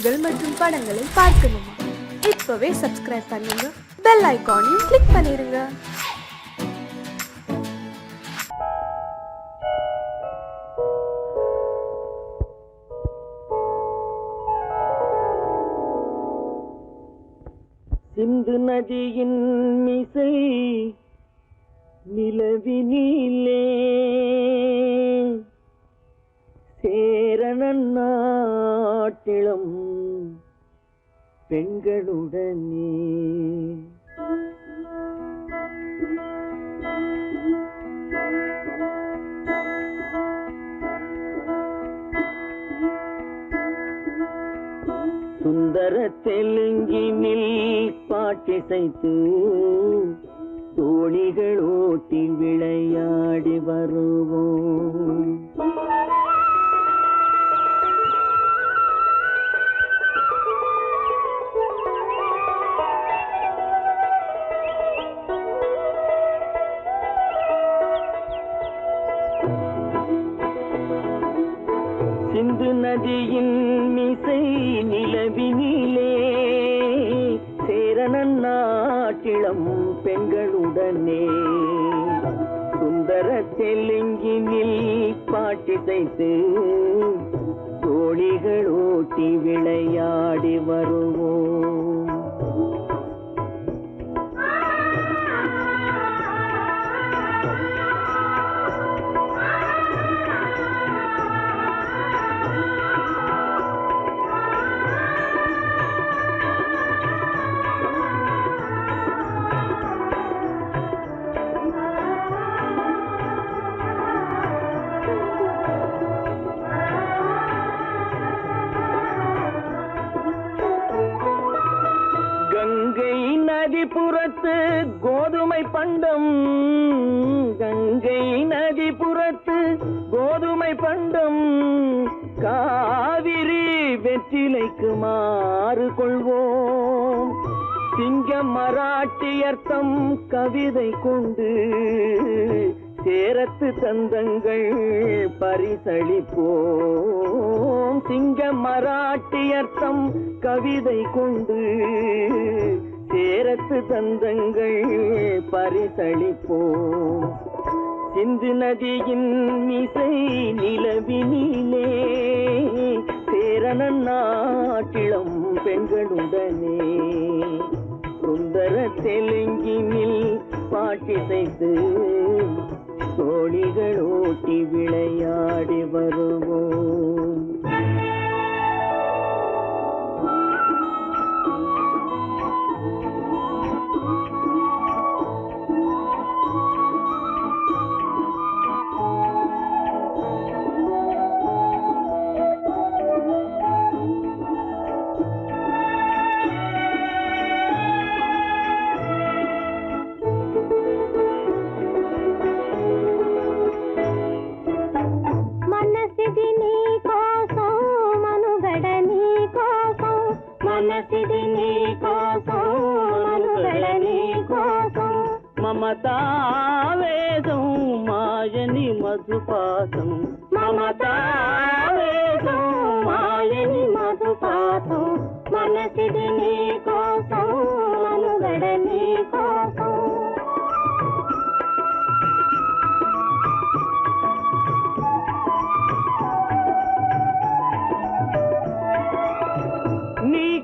பாடல்கள் மற்றும் படங்களை பார்க்கணுமா? இப்பவே சப்ஸ்கிரைப் பண்ணுங்க, பெல் ஐகானையும் கிளிக் பண்ணிருங்க. சிந்து நதியின் மிசை நிலவினிலே சேரணன் நாட்டிலும் பெண்களுடனே சுந்தர தெலுங்கினில் பாட்டிசைத்து தோணிகள் ஓட்டி விளையாடி வருவோம். சிந்து நதியின் மிசை நிலவினிலே சேரணன் நாட்டிளம் பெண்களுடனே சுந்தர தெலுங்கினில் பாட்டிசைத்து தோணிகள் ஓட்டி விளையாடி வருவோம். கங்கை நதிபுறத்து கோதுமை பண்டம், கங்கை நதிபுறத்து கோதுமை பண்டம், காவிரி வெற்றிலைக்கு மாறு கொள்வோம். சிங்க மராட்டியர்த்தம் கவிதை கொண்டு சேரத்து தந்தங்கள் பரிசளிப்போம். சிங்க மராட்டியர்த்தம் கவிதை கொண்டு சேரத்து தந்தங்கள் பரிசளிப்போம். சிந்து நதியின் மிசை நிலவினிலே சேரணன் நாட்டிளம் பெண்களுடனே சுந்தர தெலுங்கினில் பாட்டிசைத்து தோணிகள் ஓட்டி விளையாடி வருவோம். మనసిది నీ కోసం మనుగడ నీ కోసం మమతావేదం మాయని మధుపాసం మమతావేదం మాయని మధుపాసం మనసిది నీ కోసం మనుగడ నీ కోసం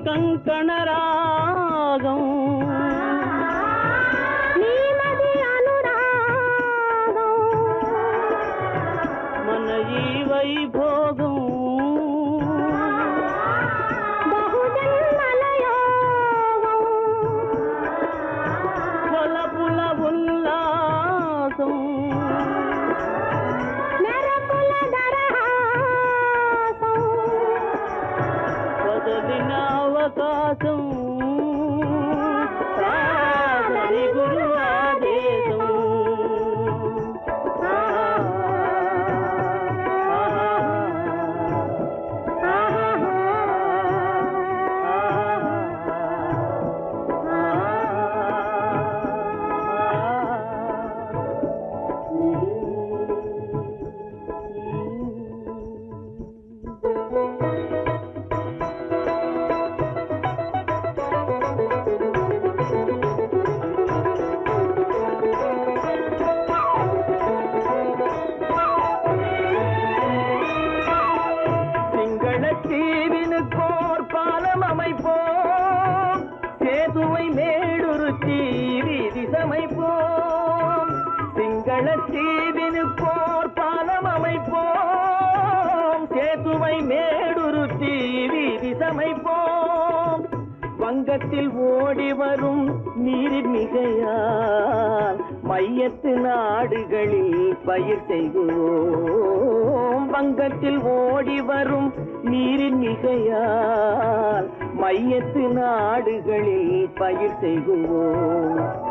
కంకణ రాగం నీమది అనురాగం మన ఈ వైభోగం బహుజన్మల యోగం వలపుల ఉల్లాసం మెరపుల దరహాసం వదలిన అవకాశం సాధని గురు ఆదేశం சமைப்போம். வங்கத்தில் ஓடி வரும் நீரின் மிகையால் மையத்து நாடுகளில் பயிர் செய்கிறோம். வங்கத்தில் ஓடி வரும் நீரின் மிகையால் மையத்து நாடுகளில் பயிர் செய்கிறோம்.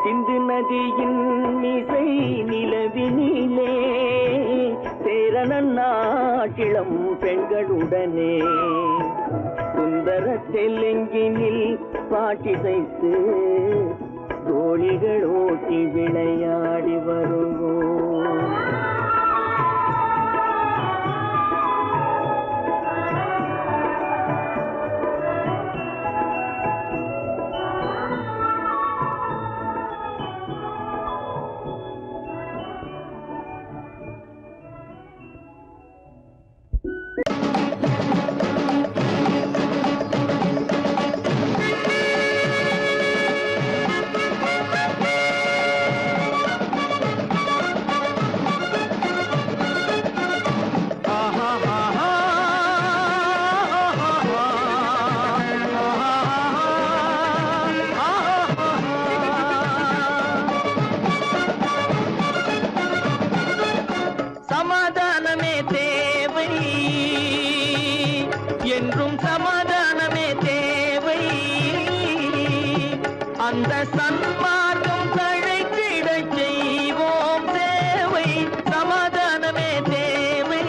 சிந்து நதியின் இசை நிலவினிலே சேரணன் நாட்டிளம் பெண்களுடனே சுந்தர தெலுங்கினில் பாட்டிசைத்து தோழிகள் ஓட்டி விளையாடி வருவோம். என்றும் சமாதானமே தேவை. அந்த சன்மார்க்கம் தழைத்திடச் செய்வோம் சேவை. சமாதானமே தேவை.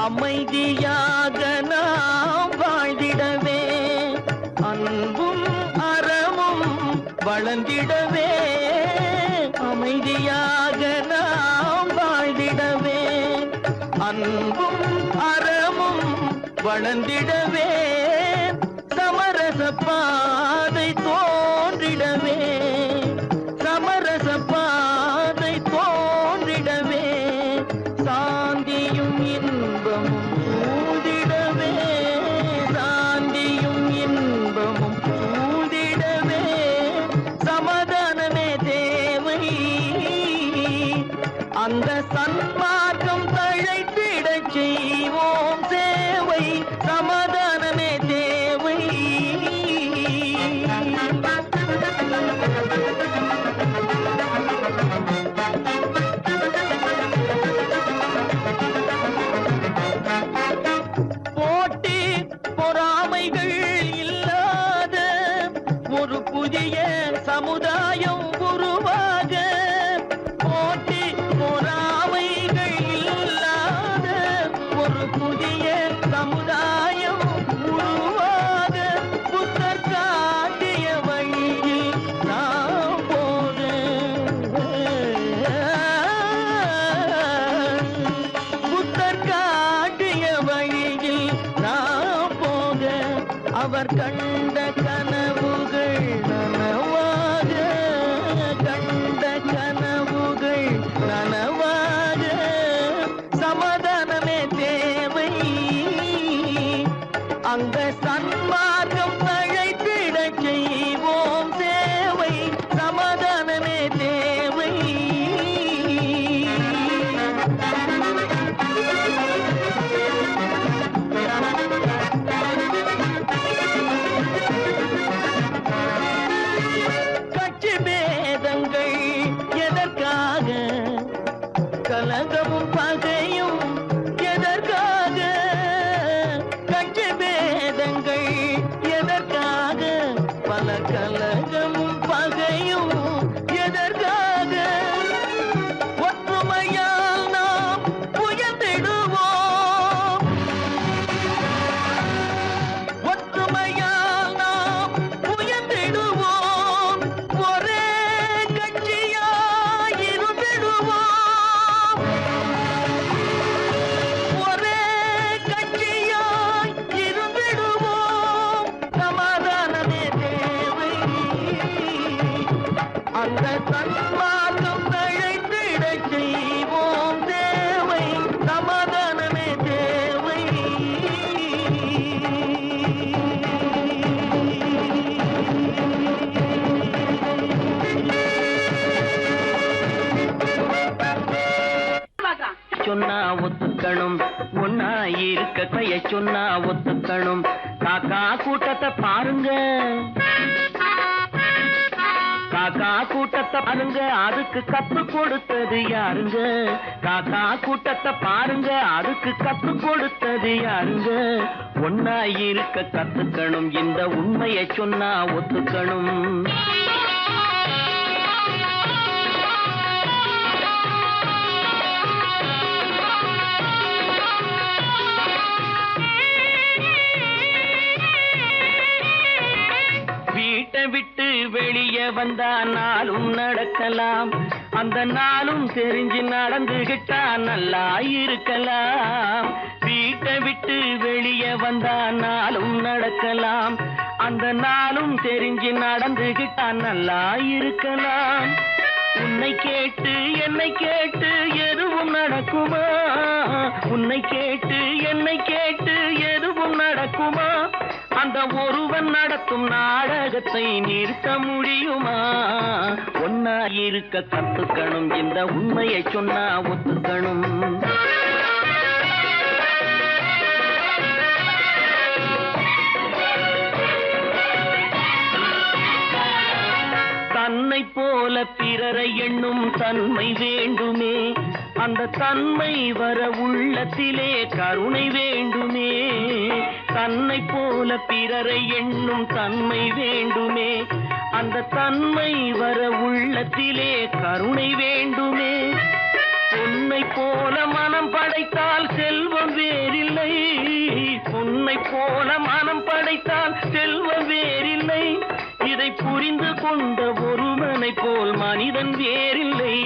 அமைதியாக நாம் வாழ்ந்திடவே அன்பும் அறமும் வளர்ந்திடவே. அமைதியாக நாம் வாழ்ந்திடவே அன்பும் அறமும் வளர்ந்திடவே. சமரச பாதை தோன்றிடவே சமரச பாதை தோன்றிடவே. சாந்தியும் இன்பமும் சூழ்ந்திடவே சாந்தியும் இன்பமும் சூழ்ந்திடவே. சமாதானமே தேவை. அந்த சன்மார்க்கம் தழைத்திடச் செய்வோம் சேவை. சமாதானமே தேவை. போட்டி பொறாமைகள் இல்லாத ஒரு புதிய சமுதாயம் உருவாக. போட்டி பொறாமைகள் இல்லாத ஒரு புதிய சமுதாயம் உருவாக. புத்தர் காட்டிய வழியில் நாம் போக. புத்தர் காட்டிய வழியில் நாம் போக. அவர் கண்ட கனவுகள் நனவாக கண்ட கனவுகள் நனவாக. சமாதானமே தேவை. அந்த சன்மார்க்கம் தழைத்திடச் செய்வோம் சேவை. சமாதானமே தேவை. கட்சி பேதங்கள் எதற்காக? கலகமும் பகையும் எதற்காக? கட்சி பேதங்கள் எதற்காக? பல கலகமும் பகையும் எதற்காக? ஒற்றுமையால் நாம் உயர்ந்திடுவோம். ஒற்றுமையால் நாம் உயர்ந்திடுவோம். ஒரே கட்சியாய் இருந்திடுவோம். ஒரே கட்சியாய் இருந்திடுவோம். சமாதானமே தேவை. அந்த சன்மார்க்கம் தழைத்திடச் செய்வோம் தேவை. சமாதானமே தேவை. சொன்னா ஒத்துக்கணும், ஒன்னா இருக்க கைய சொன்னா ஒத்துக்கணும். காக்கா கூட்டத்தை பாருங்க, காக்கா கூட்டத்தை பாருங்க, அதுக்கு கத்து கொடுத்தது யாருங்க? காக்கா கூட்டத்தை பாருங்க, அதுக்கு கத்து கொடுத்தது யாருங்க? ஒன்னா இருக்க கத்துக்கணும், இந்த உண்மையை சொன்னா ஒத்துக்கணும். வீட்டை விட்டு வெளியே வந்தா நாளும் நடக்கலாம், அந்த நாளும் தெரிஞ்சு நடந்துகிட்டா நல்லா இருக்கலாம். வீட்டை விட்டு வெளியே வந்தா நாளும் நடக்கலாம், அந்த நாளும் தெரிஞ்சு நடந்துகிட்டா நல்லா இருக்கலாம். உன்னை கேட்டு என்னை கேட்டு எதுவும் நடக்குமா? உன்னை கேட்டு என்னை கேட்டு எதுவும் நடக்குமா? அந்த ஒருவன் நடத்தும் நாடகத்தை நிறுத்த முடியுமா? ஒன்னா இருக்க கத்துக்கணும், இந்த உண்மையை சொன்னா ஒத்துக்கணும். தன்னை போல பிறரை எண்ணும் தன்மை வேண்டுமே, அந்த தன்மை வர உள்ளத்திலே கருணை வேண்டுமே. தன்னை போல பிறரை எண்ணும் தன்மை வேண்டுமே, அந்த தன்மை வர உள்ளத்திலே கருணை வேண்டுமே. பொன்னை போல மனம் படைத்தால் செல்வம் வேறில்லை, பொன்னை போல மனம் படைத்தால் செல்வம் வேறில்லை. இதை புரிந்து கொண்ட ஒருவனை போல் மனிதன் வேறில்லை.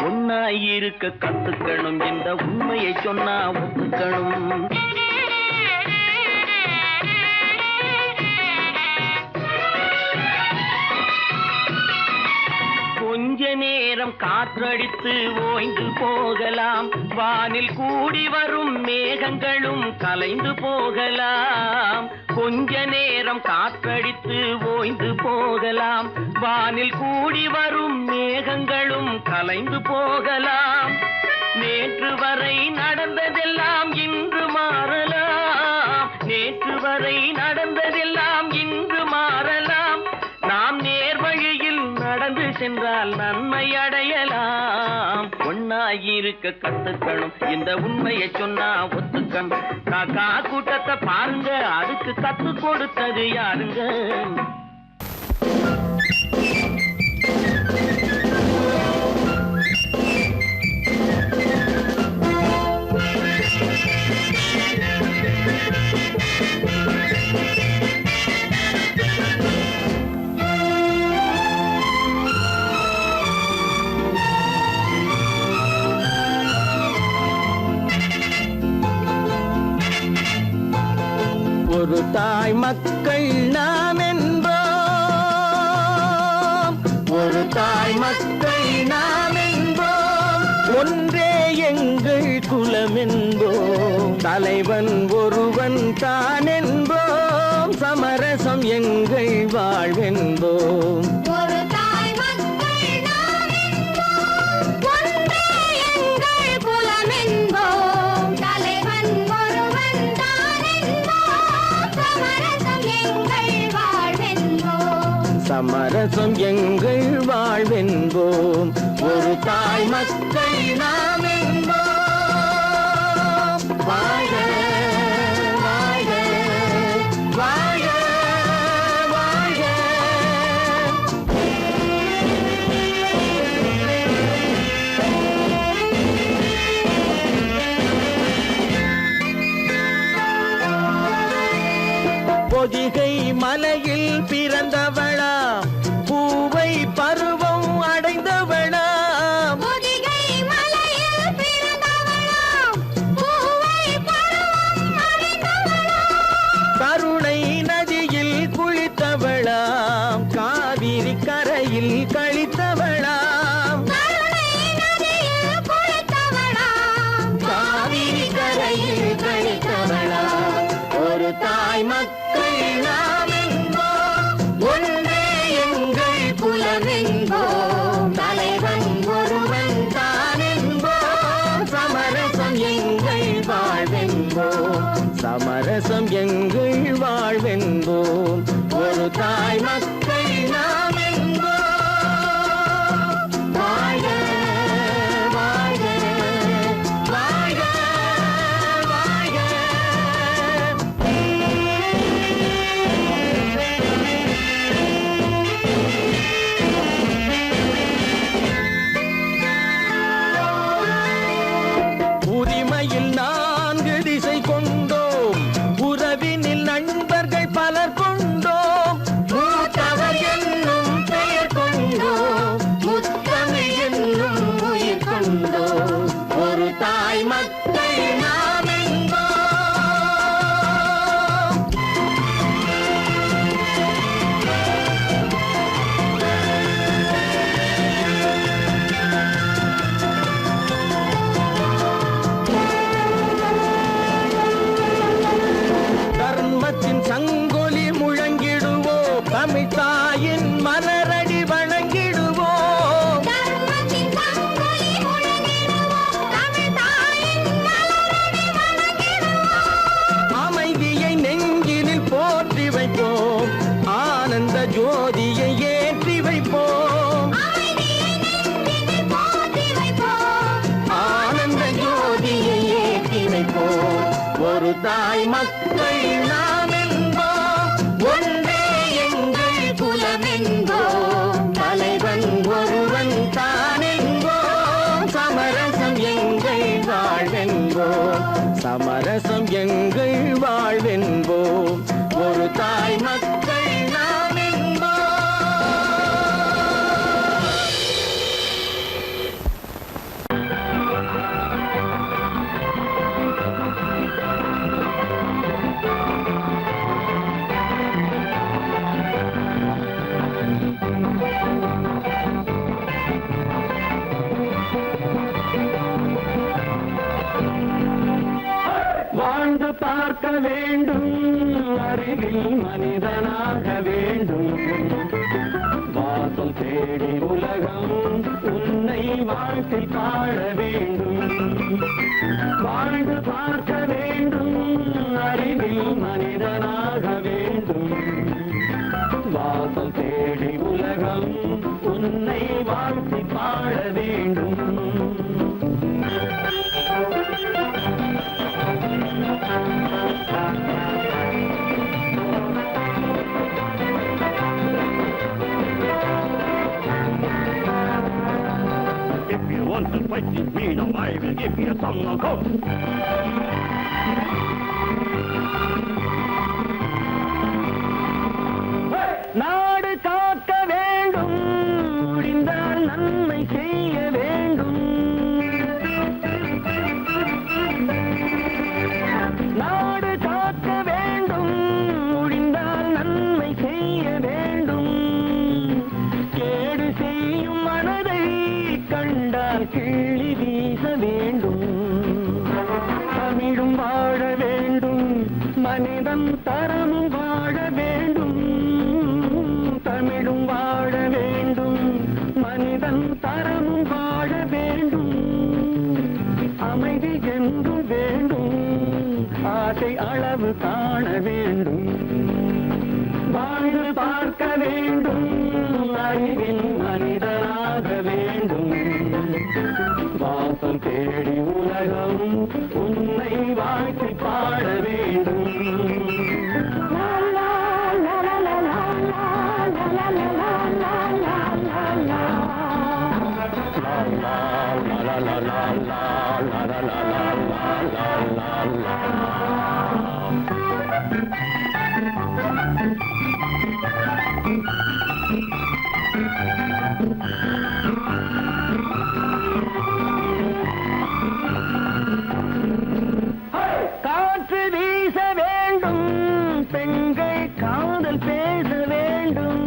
ஒன்னாயிருக்க கத்துக்கணும், இந்த உண்மையை சொன்னா ஒத்துக்கணும். கொஞ்ச நேரம் காற்றடித்து ஓய்ந்து போகலாம், வானில் கூடி வரும் மேகங்களும் கலைந்து போகலாம். கொஞ்ச நேரம் காற்றடித்து ஓய்ந்து போகலாம், வானில் கூடி வரும் மேகங்களும் கலைந்து போகலாம். நேற்று வரை நடந்ததெல்லாம் இன்று மாறலாம், நேற்று வரை நடந்ததெல்லாம் இன்று மாறலாம். நாம் நேர்வழியில் நடந்து சென்றால் நன்மை அடையலாம். ஒன்னாயிருக்க கத்துக்கணும், இந்த உண்மையை சொன்னா ஒத்துக்கணும். காக்கா கூட்டத்தை பாருங்க, அதுக்கு கத்து கொடுத்தது யாருங்க? ஒரு தாய் மக்கள் நாம் என்போம், ஒரு தாய் மக்கள் நாம் என்போம். ஒன்றே எங்கள் குலம் என்போம், தலைவன் ஒருவன் தான் என்போம். சமரசம் எங்கள் வாழ்வென்போம். சமரசம் எங்கள் வாழ்வென்போம், ஒரு தாய் மக்கள் நாம் என்போம். வாழ்க வாழ்க வாழ்க வாழ்க. பொதிகை மலையில் பிறந்தவளா, பூவை பருவம் அடைந்தவளா. பொதிகை மலையில் பிறந்தவளா, பூவை பருவம் அடைந்தவளா. கருணை நதியில் குளித்தவளா, காவிரி கரையில் கழித்தவளா. கருணை நதியில் குளித்தவளா, காவிரி கரையில் கழித்தவளா. ஒரு தாய் மக்கள் நாம் என்போம், ஒன்றே எங்கள் குலம் என்போம். தலைவன் ஒருவன் தான் என்போம். சமர ஒரு தாய் மக்கள் நாம் என்போம், ஒன்றே எங்கள் குலம் என்போம், தலைவன் ஒருவன் தான் என்போம், சமரசம் எங்கள் வாழ்வென்போம், சமரசம் எங்கள் வாழ்வென்போம், ஒரு தாய் மக்கள் நாம் என்போம். வாழ்ந்து பார்க்க வேண்டும், அறிவில் மனிதனாக வேண்டும், வாசல் தேடி உலகம் உன்னை வாழ்க்கை பாட வேண்டும். வாழ்ந்து பார்க்க வேண்டும், அறிவில் மனிதனாக வேண்டும், வாசல் தேடி உலகம் உன்னை வாழ்க்கை பாட வேண்டும். If you want to fight this freedom, I will give you a song of hope. நாடு காக்க வேண்டும், முடிந்தால் நன்மை செய்ய வேண்டும். நாடு காக்க வேண்டும், முடிந்தால் நன்மை செய்ய வேண்டும். கேடு செய்யும் மனதை கண்டால் கிள்ளி வீச வேண்டும். தமிழும் வாழ வேண்டும், மனிதன் தரமும் வாழ வேண்டும். தமிழும் வாழ வேண்டும், மனிதன் தரமும் வாழ வேண்டும். அமைதி என்றும் வேண்டும், ஆசை அளவு காண வேண்டும். வாழ்ந்து பார்க்க வேண்டும், அறிவில் மனிதனாக வேண்டும். வாசம் தேடி உலகம் உன்னை வாழ்க்கை பாட வேண்டும். காற்று வீச வேண்டும், பெண்கள் காதல் பேச வேண்டும்.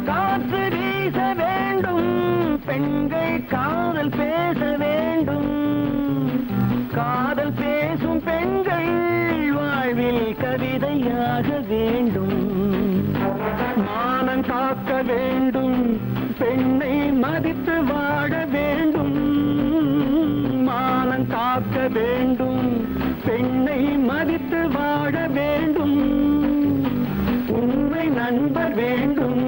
காற்று வீச வேண்டும், பெண்கள் காதல் பேச வேண்டும். காதல் பேசும் பெண்கள் வாழ்வில் கவிதையாக வேண்டும். மானம் காக்க வேண்டும், பெண்ணை மதித்து வாழ வேண்டும். மானம் காக்க வேண்டும், பெண்ணை மதித்து வாழ வேண்டும். உண்மை நண்பர் வேண்டும்,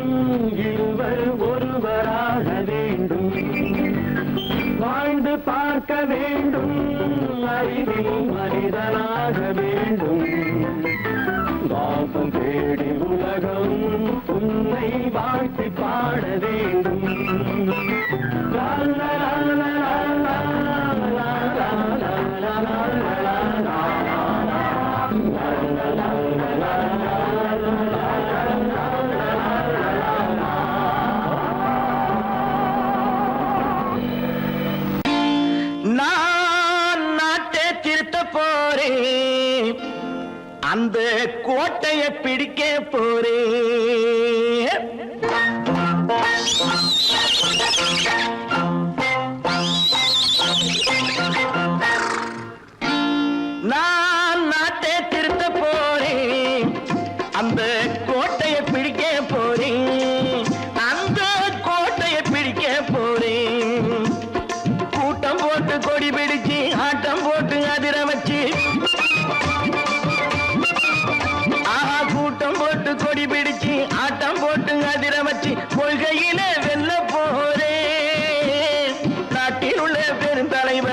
இருவர் ஒருவராக வேண்டும். வாழ்ந்து பார்க்க வேண்டும், அறிவில் மனிதனாக வேண்டும். வாசம் தேடி உலகம் உன்னை வாழ்த்தி பாட வேண்டும். லா லா லா லா லா லா லா லா லா லா. நான் நாட்டை திருத்த போறேன், அந்த கோட்டையை பிடிக்க போறேன். நான் நாட்டை திருத்த போறேன், அந்த கோட்டையை பிடிக்க போறேன், அந்த கோட்டையை பிடிக்க போறேன். கூட்டம் போட்டு கொடி பிடிச்சு ஆட்டம் போட்டு அதிர வச்சு, ஆஹா கூட்டம் போட்டு கொடி பிடிச்சு ஆட்டம் போட்டு அதிர வச்சு கொள்கையில வெல்ல போறேன். நாட்டில் உள்ள பெருந்தலைவர்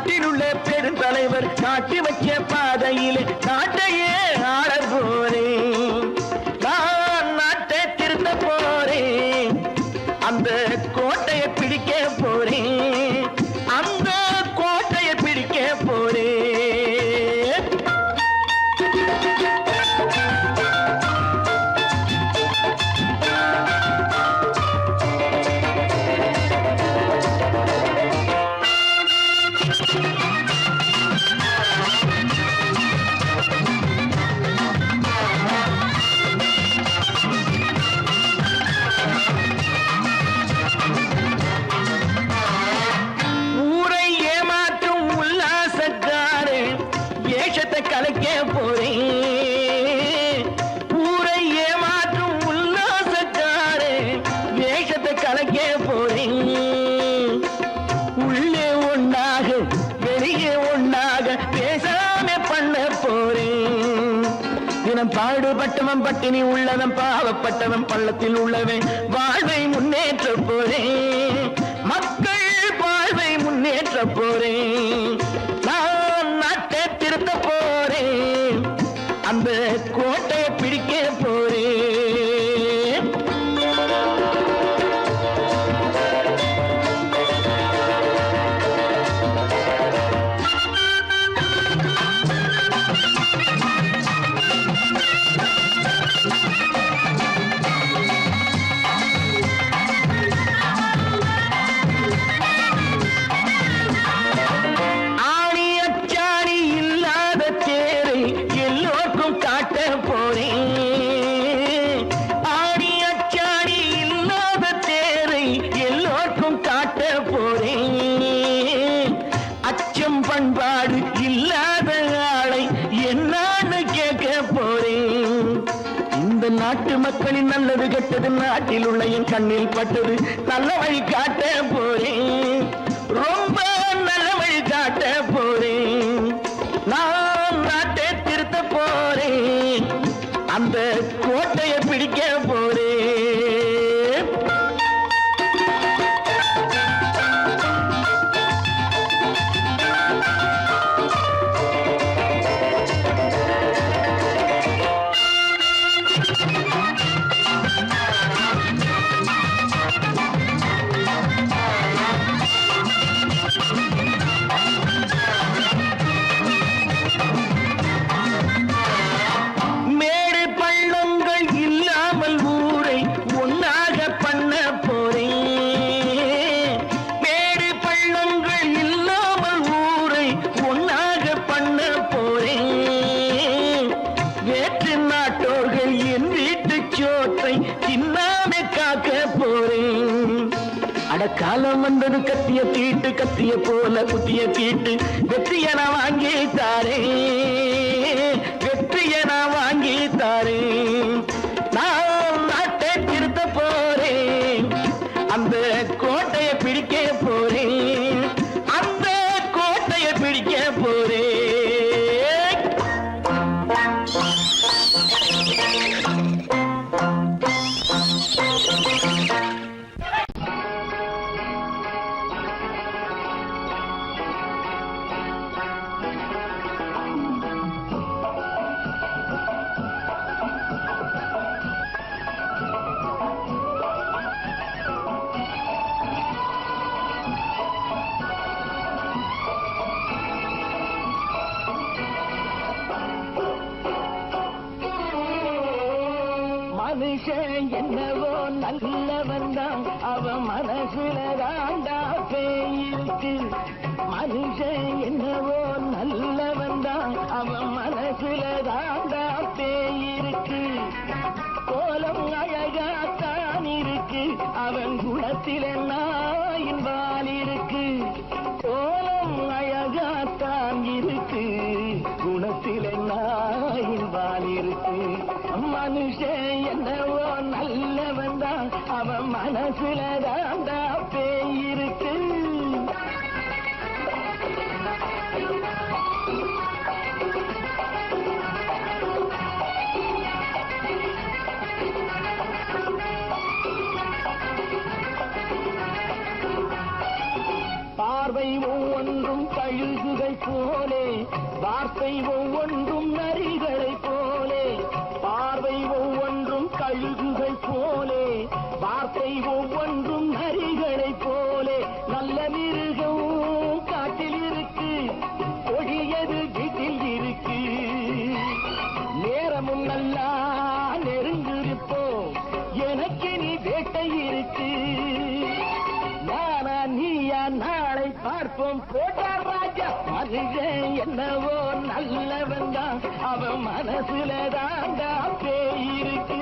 நாட்டில் உள்ள பெருந்தலைவர் காட்டி வச்ச பாதையிலே நாட்டையே ஆள போறேன். நான் நாட்டை திருத்த போறேன், அந்த கோட்டையை பிடிக்க போறேன், அந்த கோட்டையை பிடிக்க போறேன். ஊரை ஏமாற்றும் உல்லாசக்காரு வேஷத்தை கலைக்க போறேன். ஊரை ஏமாற்றும் உல்லாசக்காரு வேஷத்தை கலைக்க போறேன். உள்ளே ஒண்ணாக வெளியே ஒண்ணாக பேசாம பண்ண போறேன். தினம் பாடுபட்டவன் பட்டினி உள்ளவன் பாவப்பட்டவன் பள்ளத்தில் உள்ளவன் வாழ்வை முன்னேற்ற போறேன். மக்கள் வாழ்வை முன்னேற்ற போறேன். நான் நாட்டை திருத்த போறேன், அந்த கோட்டையை பிடிக்க போறேன். ஆணி அச்சாணி இல்லாத தேரை எல்லோருக்கும் காட்ட போறேன். ஆணி அச்சாணி இல்லாத தேரை எல்லோருக்கும் காட்ட போறேன். அச்சம் பண்பாடு இல்லாத ஆளை என்னான்னு கேட்க போறேன். இந்த நாட்டு மக்களின் நல்லது கெட்டது நாட்டில் உள்ள என் கண்ணில் பட்டது நல்ல வழி காட்ட போறேன். ரொம்ப நல்ல வழி காட்ட போறேன். நான் நாட்டை திருத்த போறேன், அந்த கோட்டையை பிடிக்க போறேன். மேடு பள்ளங்கள் இல்லாமல் ஊரை ஒன்னாக பண்ண போறேன். மேடு பள்ளங்கள் இல்லாமல் ஊரை ஒன்னாக பண்ண போறேன். வேற்று நாட்டோர்கள் என் வீட்டு சோற்றை தின்னாமே காக்க போறேன். அடக்காலம் வந்தது கத்திய தீட்டு, கத்திய போல குத்திய தீட்டு வெற்றிய நான் வாங்கி தாரேன், வெற்றிய நான் வாங்கி தாரேன். நான் நாட்டை திருத்த போறேன், அந்த கோட்டையை பிடிக்க போறேன், அந்த கோட்டையை பிடிக்க போறேன். மனுஷன் என்னவோ நல்லவன் தான், அவன் மனசுல தாண்டா பேயிருக்கு. மனுஷன் என்னவோ நல்லவன் தான், அவன் மனசுல தாண்டா பேயிருக்கு. கோலம் அழகாத்தான் இருக்கு, அவன் குணத்தில நாயின் வால் இருக்கு. கோலம் அழகாத்தான் இருக்கு, குணத்தில நாயின் வால் இருக்கு. மனுஷன் என்னவோ நல்லவன் தான், அவன் மனசுல தாண்டா பேயிருக்கு. பார்வை ஒவ்வொன்றும் கழுகுகள் போலே வார்த்தை ஒவ்வொன்றும் நரிகளை போலே பார்வை ஒவ்வொன்றும் கழுகுகள் போலே வார்த்தை ஒவ்வொன்றும் நரிகளை போலே நல்ல மிருகம் காட்டில் இருக்கு கொடியது வீட்டில் இருக்கு நேரமும் நல்லா நெருங்கிருப்போம் எனக்கு நீ வேட்டை இருக்கு நானா நீயா நாளை பார்ப்போம் போட்டார் ராஜா மனுஷன் என்னவோ நல்லவன் தான் அவன் மனசுல தாண்டா பேய் இருக்கு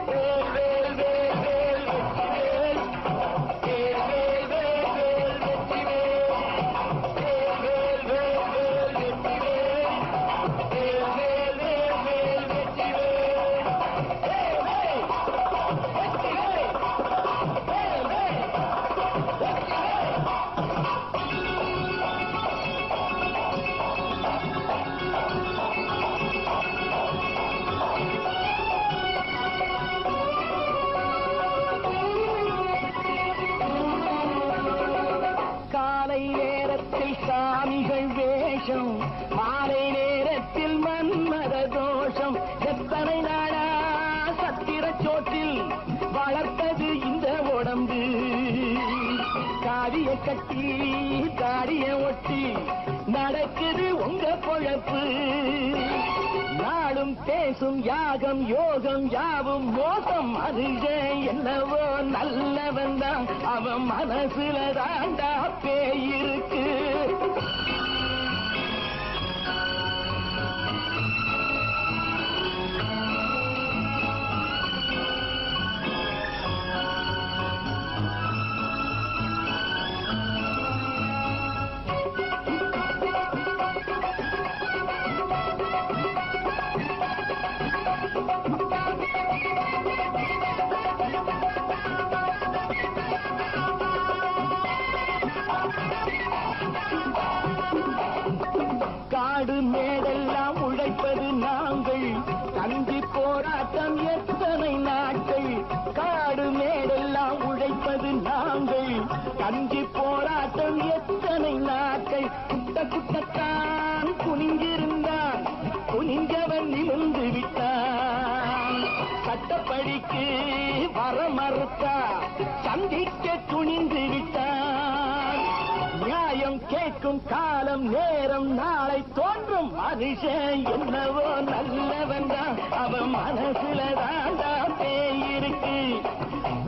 வேல் வேல் வேல் வேல் வெற்றி வேல் வேல் வேல் வேல் வெற்றி வேல் வேல் வேல் வேல் வெற்றி வேல் வேல் வேல் வேல் வெற்றி காலை நேரத்தில் சாமிகள் வேஷம் மாலை நேரத்தில் மன்மத தோஷம் எத்தனை நாடா சத்திர சோற்றில் வளர்த்தது இந்த உடம்பு காவிய கட்டி தாடிய ஒட்டி நடக்குது உங்க பொழப்பு நாளும் பேசும் யாகம் யோகம் யாவும் மோசம் மனுஷன் என்னவோ நல்லவன் தான் அவன் மனசுல தாண்டா பேய் இருக்கு காடு மேடெல்லாம் உழைப்பது நாங்கள் தந்தி போராட்டம் எத்தனை நாட்கள் காடு மேடெல்லாம் உழைப்பது நாங்கள் தந்தி போராட்டம் எத்தனை நாட்கள் குட்ட குட்டத்தான் குனிஞ்சிருந்தான் குனிஞ்சவன் நிமிர்ந்து விட்டான் சட்டப்படிக்கு வர மறுத்தா சந்திக்க துணிந்து விட்டான் நியாயம் கேட்கும் காலம் நேரம் நாளை தோன்றும் மனுஷன் என்னவோ நல்லவன் தான் அவன் மனசுல தாண்டா பேய் இருக்கு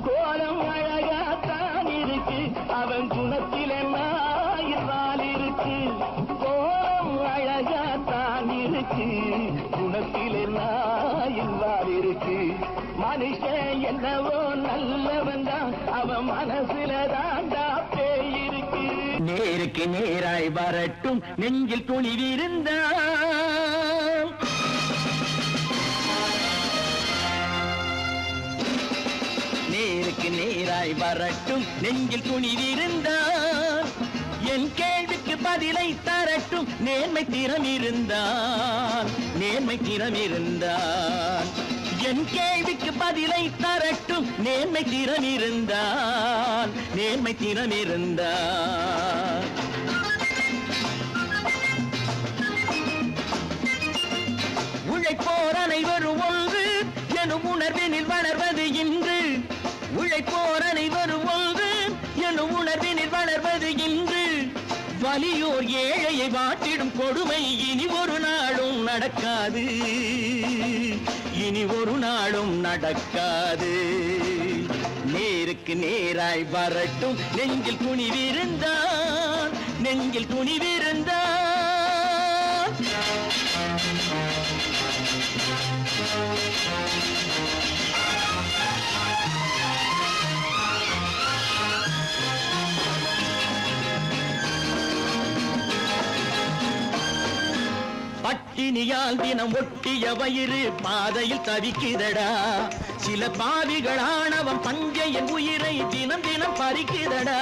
கோலம் அழகாத்தான் இருக்கு அவன் குணத்தில நாயிரால் இருக்கு கோலம் அழகாத்தான் இருக்கு குணத்தில நாயிரால் இருக்கு மனுஷன் என்னவோ நல்லவன் தான் அவன் மனசுல தாண்டா பேய் இருக்கு நேருக்கு நேராய் வரட்டும் நெஞ்சில் துணிவிருந்தான் நேருக்கு நேராய் வரட்டும் நெஞ்சில் துணிவிருந்தான் என் கேள்விக்கு பதிலை தரட்டும் நேர்மை திறம் இருந்தான் நேர்மை திறம் இருந்தான் என் கேள்விக்கு பதிலை தரட்டும் நேர்மை திறம் இருந்தான் நேர்மை திறம் இருந்தான் உழைப்போர் அனைவரும் ஒன்று எனும் உணர்வினில் வளர்வது இன்று உழைப்போர் அனைவரும் ஒன்று எனும் உணர்வினில் வளர்வது இன்று வலியோர் ஏழையை வாட்டிடும் கொடுமை இனி ஒரு நாளும் நடக்காது இனி ஒரு நாளும் நடக்காது நேருக்கு நேராய் வரட்டும் நெஞ்சில் துணிவிருந்தான் நெஞ்சில் துணிவிருந்தான் பட்டினியால் தினம் ஒட்டிய வயிறு பாதையில் தவிக்குதடா சில பாவிகளானவன் பஞ்சையின் உயிரை தினம் தினம் பறிக்குதடா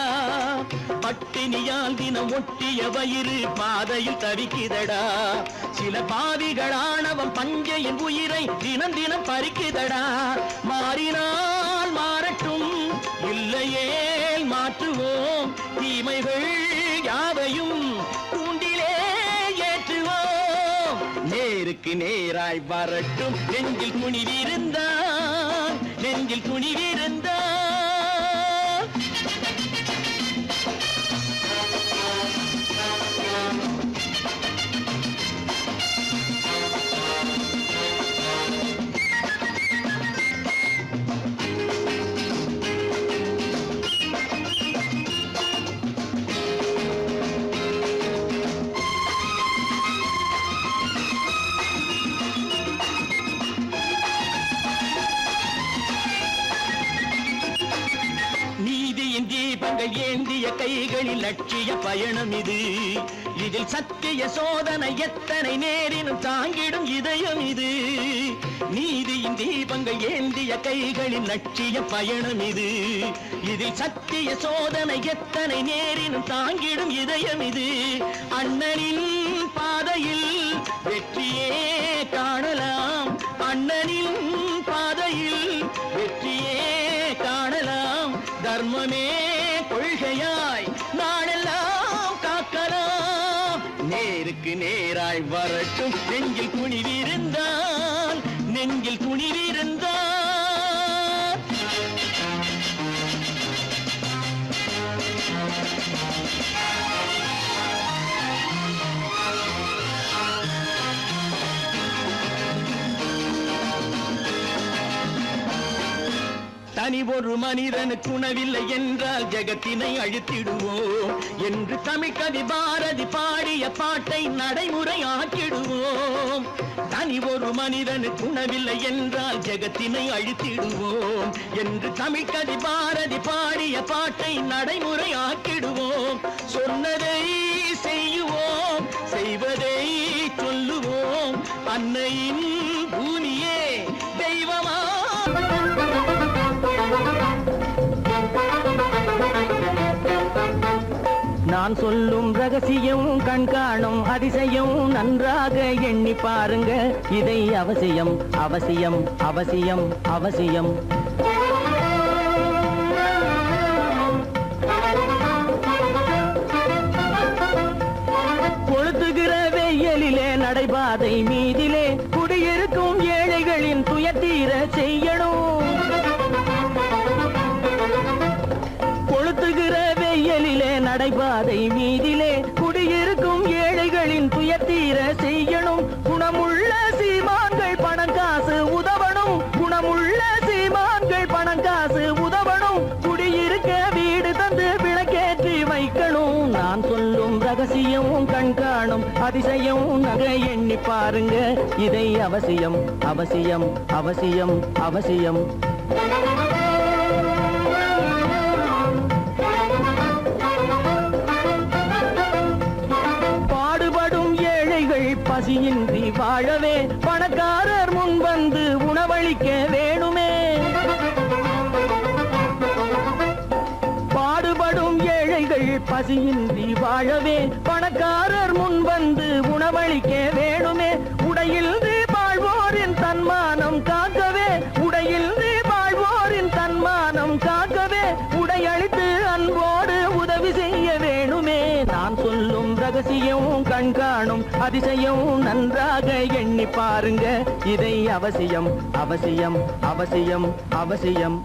பட்டினியால் தினம் ஒட்டிய வயிறு பாதையில் தவிக்குதடா சில பாவிகளானவன் பஞ்சையின் உயிரை தினம் தினம் பறிக்குதடா மாறினால் மாறட்டும் இல்லையே மாற்றுவோம் தீமைகள் யாவையும் நேருக்கு நேராய் வரட்டும் நெஞ்சில் துணிவிருந்தான் நெஞ்சில் துணிவிருந்தான் தீபங்கள் ஏந்திய கைகளில் லட்சிய பயணம் இது இதில் சத்திய சோதனை எத்தனை நேரினும் தாங்கிடும் இதயம் இது நீதியின் தீபங்கள் ஏந்திய கைகளில் லட்சிய பயணம் இது இதில் சத்திய சோதனை எத்தனை நேரினும் தாங்கிடும் இதயம் இது அண்ணனின் பாதையில் வெற்றியே காணலாம் அண்ணனின் பாதையில் வெற்றியே காணலாம் தர்மமே கொள்கையாய் நாடெல்லாம் காக்கலாம் நேருக்கு நேராய் வரட்டும் நெஞ்சில் துணிவிருந்தான் நெஞ்சில் துணிவிருந்தான் தனி ஒரு மனிதனுக்கு உணவில்லை என்றால் ஜெகத்தினை அழித்திடுவோம் என்று தமிழ்கவி பாரதி பாடிய பாட்டை நடைமுறையாக்கிடுவோம் தனி ஒரு மனிதனுக்கு உணவில்லை என்றால் ஜெகத்தினை அழித்திடுவோம் என்று தமிழ்கவி பாரதி பாடிய பாட்டை நடைமுறையாக்கிடுவோம் சொன்னதை செய்யுவோம் செய்வதை சொல்லுவோம் அன்னையின் பூமியே தெய்வமா நான் சொல்லும் ரகசியம் கண்காணும் அதிசயம் நன்றாக எண்ணி பாருங்க இதை அவசியம் அவசியம் அவசியம் அவசியம் கொளுத்துகிற வெயிலிலே நடைபாதை மீதிலே குடியிருக்கும் ஏழைகளின் துயத்தீர செய்யணும் கொளுத்துகிற வெயிலிலே நடைபாதை மீதிலே குடியிருக்கும் ஏழைகளின் துயத்தீர செய்யணும் குணமுள்ள சீமான்கள் பணம் காசு உதவணும் குணமுள்ள சீமான்கள் பணம் காசு உதவணும் குடியிருக்க வீடு தந்து விளக்கேற்றி வைக்கணும் நான் சொல்லும் ரகசியம் கண்காணும் அதிசயம் நகை எண்ணி பாருங்க இதை அவசியம் அவசியம் அவசியம் அவசியம் பசியின்றி வாழவே பணக்காரர் முன் வந்து உணவளிக்க வேணுமே பாடுபடும் ஏழைகள் பசியின்றி வாழவே பணக்காரர் முன் வந்து உணவளிக்க வேணுமே உடையில் வாழ்வோரின் தன்மானம் காக்கவே உடையில் வாழ்வோரின் தன்மானம் காக்கவே உடையளித்து அன்போடு உதவி செய்ய வேணுமே நான் சொல்லும் ரகசியம் கண்காணும் அதிசயம் நன்றாக எண்ணி பாருங்க இதை அவசியம் அவசியம் அவசியம் அவசியம்